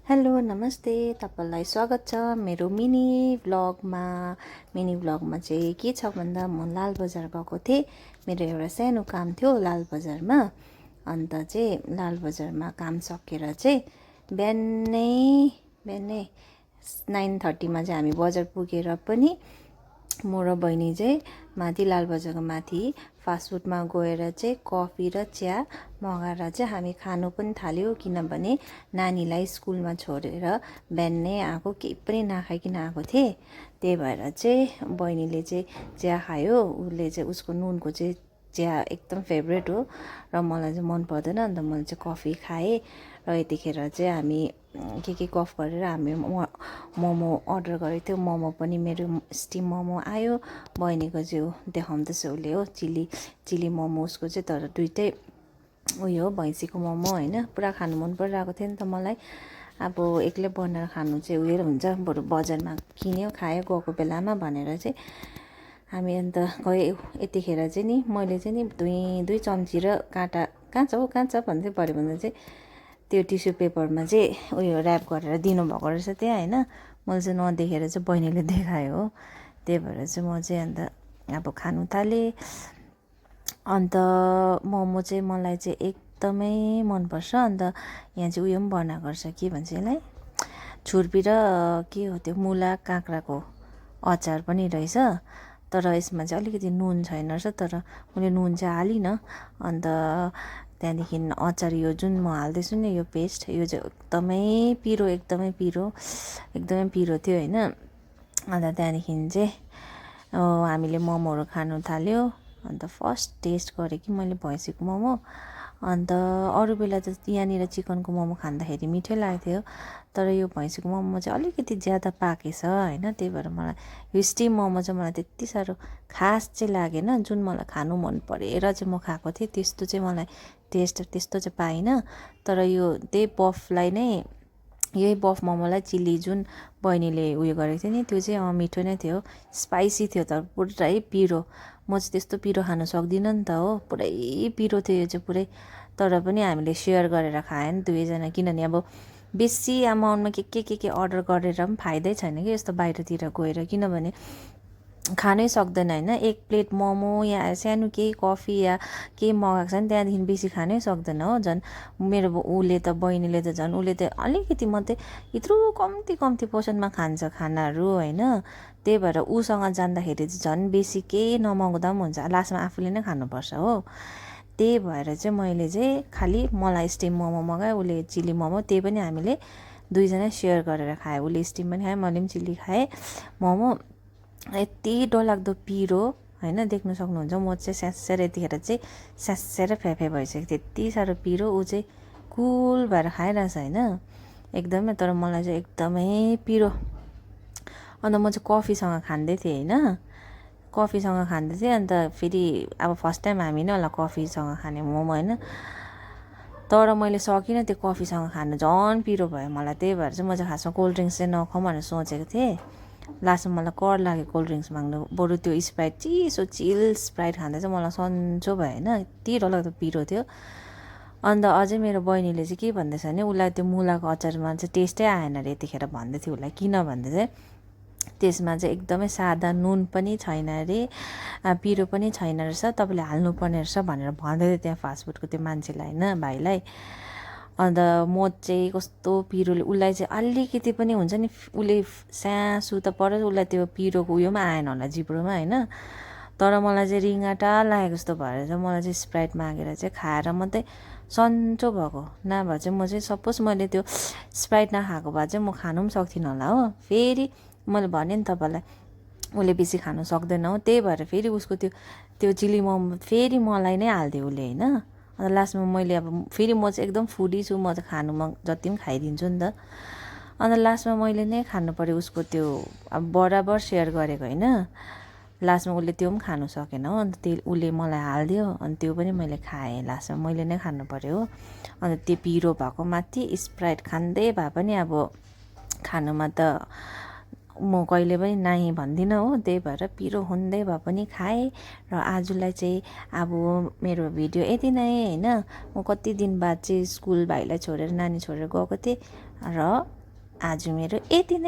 Hello नमस्ते तपाईलाई स्वागत छ मेरो मिनी भ्लगमा चाहिँ के छ भन्दा म लाल बजार गएको थिएँ। मेरो एउटा सानो काम थियो लाल बजारमा। अन्त चाहिँ लाल बजारमा काम सकेर चाहिँ बिहानै 9:30 मा चाहिँ हामी बजार पुगेर पनि म र बहिनी चाहिँ माथि लाल बजारको माथि फास्टफुडमा गएर चाहिँ कफी र चिया मगाएर चाहिँ हामी खानु पनि थाल्यो। किनभने नानीलाई स्कुलमा छोडेर बिहानै आएको, केही पनि नखाइकन आएको थिएँ। त्यही भएर चाहिँ बहिनीले चाहिँ चिया खायो। उसले चाहिँ उसको नुनको चाहिँ चिया एकदम फेभरेट हो र मलाई चाहिँ मन पर्दैन। अन्त मैले चाहिँ कफी खाएँ र यतिखेर चाहिँ हामी के गफ गरेर हामी मोमो अर्डर गरेको थियो। मोमो पनि मेरो स्टिम मोमो आयो। बहिनीको चाहिँ देखाउँदैछ उसले हो चिली मोमो उसको चाहिँ, तर दुइटै उयो हो भैँसीको मोमो होइन। पुरा खानु मन परिरहेको थियो नि त मलाई। अब एक्लै बनाएर खानु चाहिँ उयो हुन्छ, बरु बजारमा किन्यो खायो गएको बेलामा भनेर चाहिँ हामी अन्त गयो। यतिखेर चाहिँ नि मैले चाहिँ नि दुई चम्ची र काँटा कहाँ छ भन्दै पऱ्यो भने चाहिँ त्यो टिस्यु पेपरमा चाहिँ उयो ऱ्याप गरेर दिनुभएको रहेछ त्यहाँ होइन। मैले चाहिँ नदेखेर चाहिँ बहिनीले देखायो हो। त्यही भएर चाहिँ म चाहिँ अन्त अब खानु थालेँ। अन्त मोमो चाहिँ मलाई चाहिँ एकदमै मनपर्छ। अन्त यहाँ चाहिँ उयो पनि बनाएको रहेछ, के भन्छ यसलाई, छुर्पी र के हो त्यो मुला काँक्राको अचार पनि रहेछ। तर यसमा चाहिँ अलिकति नुन छैन रहेछ, तर मैले नुन चाहिँ हालिनँ। अन्त त्यहाँदेखि अचार यो जुन म हाल्दैछु नि यो पेस्ट, यो चाहिँ एकदमै पिरो थियो होइन। अन्त त्यहाँदेखि चाहिँ हामीले मोमोहरू खानु थाल्यो। अन्त फर्स्ट टेस्ट गरेँ कि मैले भैँसीको मोमो। अन्त अरू बेला त यहाँनिर चिकनको मोमो खाँदाखेरि मिठै लागेको थियो, तर यो भैँसीको मोमो चाहिँ अलिकति ज्यादा पाकेछ होइन। त्यही भएर मलाई यो स्टिम मोमो चाहिँ मलाई त्यति साह्रो खास चाहिँ लागेन। जुन मलाई खानु मन परेर चाहिँ म खाएको थिएँ त्यस्तो चाहिँ मलाई टेस्ट त्यस्तो चाहिँ पाइनँ। तर यो यही बफ मोमोलाई चिल्ली जुन बहिनीले उयो गरेको थियो नि त्यो चाहिँ मिठो नै थियो, स्पाइसी थियो, तर पुरै पिरो। म चाहिँ त्यस्तो पिरो खानु सक्दिनँ नि त हो, पुरै पिरो थियो यो चाहिँ पुरै। तर पनि हामीले सेयर गरेर खायो नि दुवैजना, किनभने अब बेसी अमाउन्टमा के अर्डर गरेर पनि फाइदै छैन कि यस्तो बाहिरतिर गएर, किनभने खानै सक्दैन होइन। एक प्लेट मोमो या सानो केही कफी या केही मगाएको छ भने त्यहाँदेखि बेसी खानै सक्दैन हो। झन् मेरो बहिनीले त झन् उसले त अलिकति मात्रै यत्रो कम्ती पोर्सनमा खान्छ खानाहरू होइन। त्यही भएर उसँग जाँदाखेरि चाहिँ झन् बेसी केही नमगाउँदा पनि हुन्छ, लास्टमा आफूले नै खानुपर्छ हो। त्यही भएर चाहिँ मैले चाहिँ खालि मलाई स्टिम मोमो मगाएँ, उसले चिल्ली मोमो, त्यही पनि हामीले दुईजना सेयर गरेर खायो। उसले स्टिम पनि खाएँ, मैले पनि चिल्ली खाएँ मोमो। यति डरलाग्दो पिरो होइन, देख्न सक्नुहुन्छ। म चाहिँ स्यास्सेर यतिखेर चाहिँ स्यास्सेर फ्याफे भइसक्यो, त्यति साह्रो पिरो। ऊ चाहिँ कुल भएर खाइरहेछ होइन एकदमै, तर मलाई चाहिँ एकदमै पिरो। अन्त म चाहिँ कफीसँग खाँदै थिएँ होइन, अन्त फेरि अब फर्स्ट टाइम हामी नै होला कफीसँग खाने मोमो होइन। तर मैले सकिनँ त्यो कफीसँग खानु, झन् पिरो भयो मलाई। त्यही भएर चाहिँ म चाहिँ खासमा कोल्ड ड्रिङ्क्स चाहिँ नखाउँ भनेर सोचेको थिएँ। लास्टमा मलाई कर लाग्यो कोल्ड ड्रिङ्क्स माग्नु, बरु त्यो स्प्राइट चिल स्प्राइट खाँदा चाहिँ मलाई सन्चो भयो होइन। यति डरलाग्दो पिरो थियो। अन्त अझै मेरो बहिनीले चाहिँ के भन्दैछ भने उसलाई त्यो मुलाको अचारमा चाहिँ टेस्टै आएन अरे यतिखेर भन्दै थियो उसलाई, किन भन्दा चाहिँ त्यसमा चाहिँ एकदमै सादा, नुन पनि छैन अरे, पिरो पनि छैन रहेछ, तपाईँले हाल्नुपर्ने रहेछ भनेर भन्दै थियो त्यहाँ फास्टफुडको त्यो मान्छेलाई होइन, भाइलाई। अन्त म चाहिँ कस्तो पिरोले उसलाई चाहिँ अलिकति पनि हुन्छ नि, उसले स्यासु त पऱ्यो, उसलाई त्यो पिरोको उयो पनि आएन होला जिब्रोमा होइन। तर मलाई चाहिँ रिङ्गाटा लागेको जस्तो भएर चाहिँ मलाई चाहिँ स्प्राइट मागेर चाहिँ खाएर मात्रै सन्चो भएको। नभए चाहिँ म चाहिँ सपोज मैले त्यो स्प्राइट नखाएको भए चाहिँ म खानु पनि सक्थिनँ होला हो। फेरि मैले भने नि तपाईँलाई उसले बेसी खानु सक्दैन हो, त्यही भएर फेरि उसको त्यो चिल्ली मोमो फेरि मलाई नै हालिदियो उसले होइन। अन्त लास्टमा मैले अब फेरि म चाहिँ एकदम फुडी छु, म चाहिँ खानुमा जति पनि खाइदिन्छु नि त। अन्त लास्टमा मैले नै खानु पऱ्यो उसको त्यो, अब बराबर सेयर गरेको होइन। लास्टमा उसले त्यो पनि खानु सकेन हो, अन्त उसले मलाई हालिदियो, अनि त्यो पनि मैले खाएँ। लास्टमा मैले नै खानु पऱ्यो हो। अन्त त्यो पिरो भएको माथि स्प्राइट खाँदै भए पनि अब खानुमा त म कहिले पनि नाइ भन्दिनँ हो। त्यही भएर पिरो हुँदै भए पनि खाएँ। र आजलाई चाहिँ अब मेरो भिडियो यति नै होइन। म कति दिन बाद चाहिँ स्कुल भाइलाई छोडेर नानी छोडेर गएको थिएँ र आज मेरो यति नै।